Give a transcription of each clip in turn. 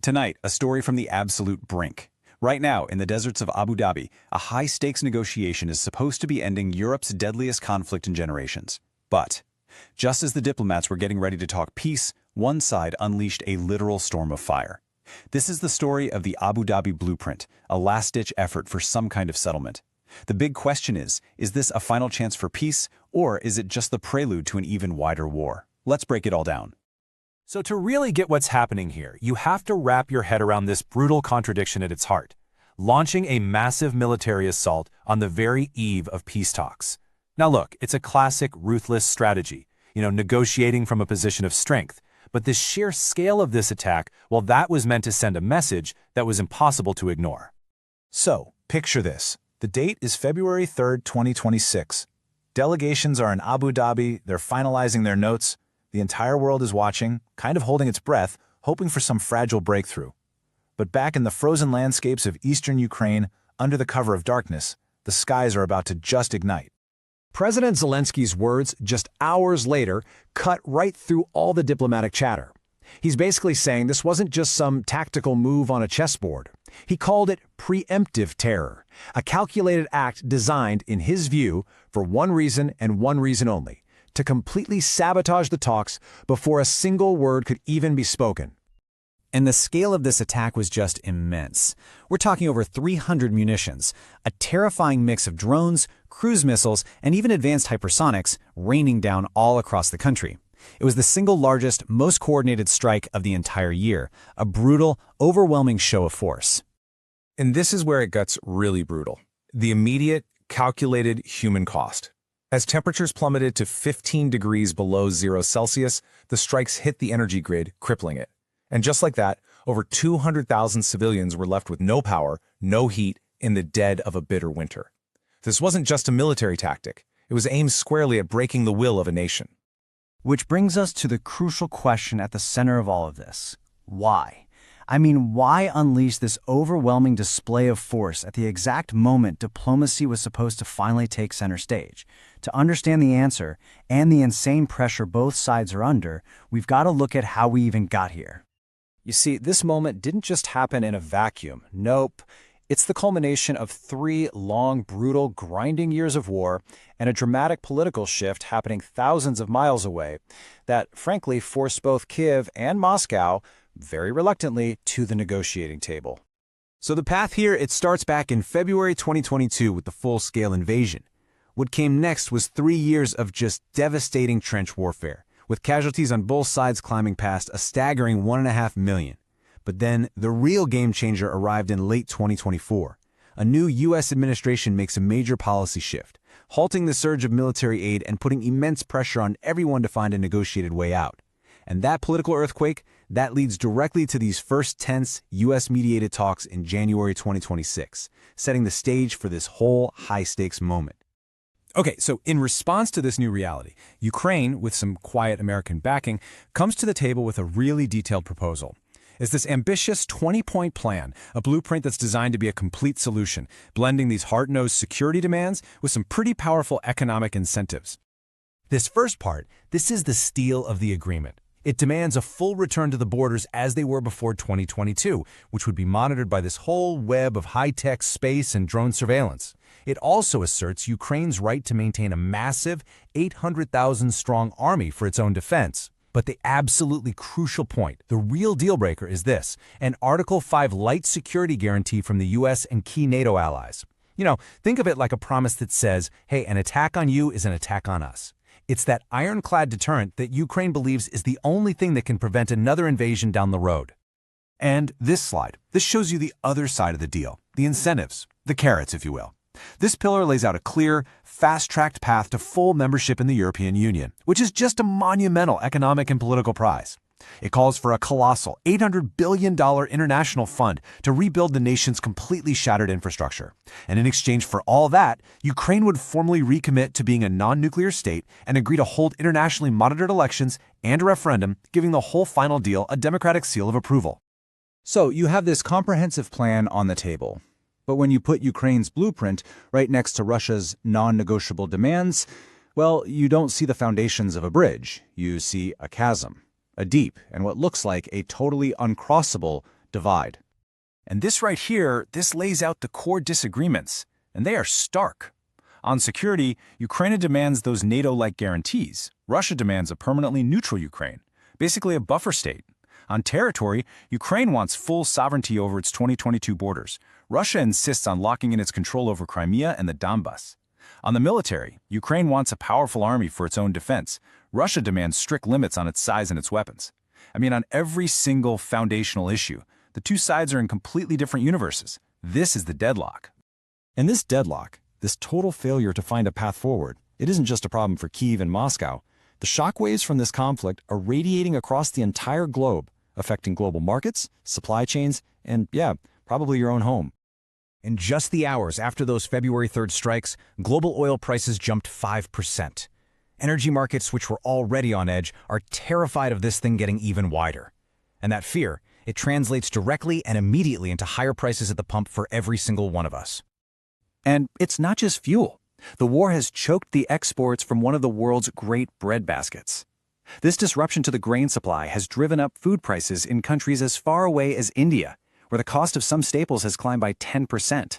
Tonight, a story from the absolute brink. Right now, in the deserts of Abu Dhabi, a high-stakes negotiation is supposed to be ending Europe's deadliest conflict in generations. But, just as the diplomats were getting ready to talk peace, one side unleashed a literal storm of fire. This is the story of the Abu Dhabi Blueprint, a last-ditch effort for some kind of settlement. The big question is this a final chance for peace, or is it just the prelude to an even wider war? Let's break it all down. So to really get what's happening here, you have to wrap your head around this brutal contradiction at its heart, launching a massive military assault on the very eve of peace talks. Now look, it's a classic ruthless strategy, negotiating from a position of strength, but the sheer scale of this attack, well, that was meant to send a message that was impossible to ignore. So, picture this. The date is February 3rd, 2026. Delegations are in Abu Dhabi, they're finalizing their notes. The entire world is watching, kind of holding its breath, hoping for some fragile breakthrough. But back in the frozen landscapes of eastern Ukraine, under the cover of darkness, the skies are about to just ignite. President Zelensky's words, just hours later, cut right through all the diplomatic chatter. He's basically saying this wasn't just some tactical move on a chessboard. He called it preemptive terror, a calculated act designed, in his view, for one reason and one reason only: to completely sabotage the talks before a single word could even be spoken. And the scale of this attack was just immense. We're talking over 300 munitions, a terrifying mix of drones, cruise missiles, and even advanced hypersonics raining down all across the country. It was the single largest, most coordinated strike of the entire year, a brutal, overwhelming show of force. And this is where it gets really brutal. The immediate, calculated human cost. As temperatures plummeted to 15 degrees below 0 Celsius, the strikes hit the energy grid, crippling it. And just like that, over 200,000 civilians were left with no power, no heat, in the dead of a bitter winter. This wasn't just a military tactic. It was aimed squarely at breaking the will of a nation. Which brings us to the crucial question at the center of all of this. Why? Why unleash this overwhelming display of force at the exact moment diplomacy was supposed to finally take center stage? To understand the answer and the insane pressure both sides are under, we've got to look at how we even got here. You see, this moment didn't just happen in a vacuum. Nope. It's the culmination of 3 long, brutal, grinding years of war and a dramatic political shift happening thousands of miles away that, frankly, forced both Kiev and Moscow, very reluctantly, to the negotiating table. So the path here, it starts back in February 2022 with the full-scale invasion. What came next was 3 years of just devastating trench warfare, with casualties on both sides climbing past a staggering 1.5 million. But then, the real game-changer arrived in late 2024. A new U.S. administration makes a major policy shift, halting the surge of military aid and putting immense pressure on everyone to find a negotiated way out. And that political earthquake, that leads directly to these first tense U.S.-mediated talks in January 2026, setting the stage for this whole high-stakes moment. Okay, so in response to this new reality, Ukraine, with some quiet American backing, comes to the table with a really detailed proposal. It's this ambitious 20-point plan, a blueprint that's designed to be a complete solution, blending these hard-nosed security demands with some pretty powerful economic incentives. This first part, this is the steal of the agreement. It demands a full return to the borders as they were before 2022, which would be monitored by this whole web of high-tech space and drone surveillance. It also asserts Ukraine's right to maintain a massive 800,000-strong army for its own defense. But the absolutely crucial point, the real deal-breaker, is this: an Article 5 light security guarantee from the U.S. and key NATO allies. Think of it like a promise that says, hey, an attack on you is an attack on us. It's that ironclad deterrent that Ukraine believes is the only thing that can prevent another invasion down the road. And this slide, this shows you the other side of the deal, the incentives, the carrots, if you will. This pillar lays out a clear, fast-tracked path to full membership in the European Union, which is just a monumental economic and political prize. It calls for a colossal $800 billion international fund to rebuild the nation's completely shattered infrastructure. And in exchange for all that, Ukraine would formally recommit to being a non-nuclear state and agree to hold internationally monitored elections and a referendum, giving the whole final deal a democratic seal of approval. So you have this comprehensive plan on the table. But when you put Ukraine's blueprint right next to Russia's non-negotiable demands, well, you don't see the foundations of a bridge. You see a chasm, a deep and what looks like a totally uncrossable divide. And this right here, this lays out the core disagreements, and they are stark. On security, Ukraine demands those NATO-like guarantees. Russia demands a permanently neutral Ukraine, basically a buffer state. On territory, Ukraine wants full sovereignty over its 2022 borders. Russia insists on locking in its control over Crimea and the Donbas. On the military, Ukraine wants a powerful army for its own defense. Russia demands strict limits on its size and its weapons. I mean, on every single foundational issue, the two sides are in completely different universes. This is the deadlock. And this deadlock, this total failure to find a path forward, it isn't just a problem for Kyiv and Moscow. The shockwaves from this conflict are radiating across the entire globe, affecting global markets, supply chains, and probably your own home. In just the hours after those February 3rd strikes, global oil prices jumped 5%. Energy markets, which were already on edge, are terrified of this thing getting even wider. And that fear, it translates directly and immediately into higher prices at the pump for every single one of us. And it's not just fuel. The war has choked the exports from one of the world's great bread baskets. This disruption to the grain supply has driven up food prices in countries as far away as India, where the cost of some staples has climbed by 10%.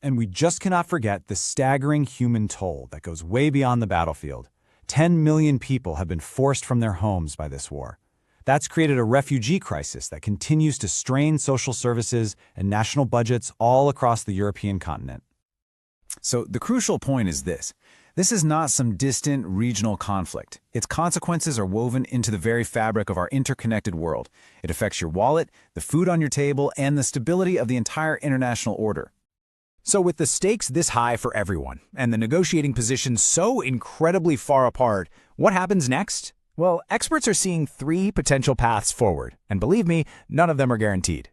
And we just cannot forget the staggering human toll that goes way beyond the battlefield. 10 million people have been forced from their homes by this war. That's created a refugee crisis that continues to strain social services and national budgets all across the European continent. So the crucial point is this. This is not some distant regional conflict. Its consequences are woven into the very fabric of our interconnected world. It affects your wallet, the food on your table, and the stability of the entire international order. So with the stakes this high for everyone, and the negotiating positions so incredibly far apart, what happens next? Well, experts are seeing 3 potential paths forward, and believe me, none of them are guaranteed.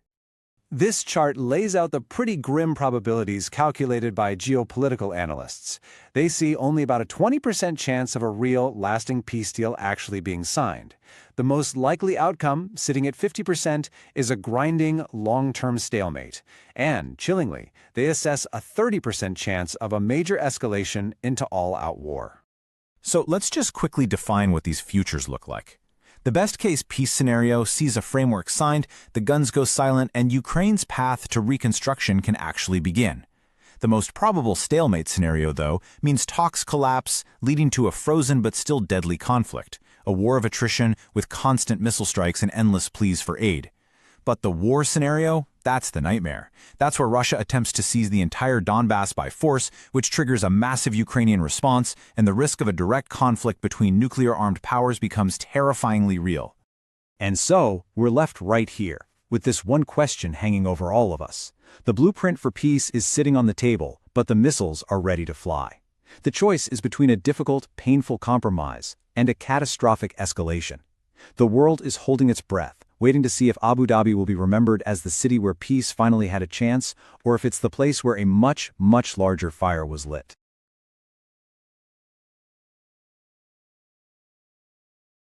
This chart lays out the pretty grim probabilities calculated by geopolitical analysts. They see only about a 20% chance of a real, lasting peace deal actually being signed. The most likely outcome, sitting at 50%, is a grinding, long-term stalemate. And, chillingly, they assess a 30% chance of a major escalation into all-out war. So let's just quickly define what these futures look like. The best-case peace scenario sees a framework signed, the guns go silent, and Ukraine's path to reconstruction can actually begin. The most probable stalemate scenario, though, means talks collapse, leading to a frozen but still deadly conflict, a war of attrition with constant missile strikes and endless pleas for aid. But the war scenario, that's the nightmare. That's where Russia attempts to seize the entire Donbas by force, which triggers a massive Ukrainian response, and the risk of a direct conflict between nuclear-armed powers becomes terrifyingly real. And so, we're left right here, with this one question hanging over all of us. The blueprint for peace is sitting on the table, but the missiles are ready to fly. The choice is between a difficult, painful compromise and a catastrophic escalation. The world is holding its breath, waiting to see if Abu Dhabi will be remembered as the city where peace finally had a chance, or if it's the place where a much, much larger fire was lit.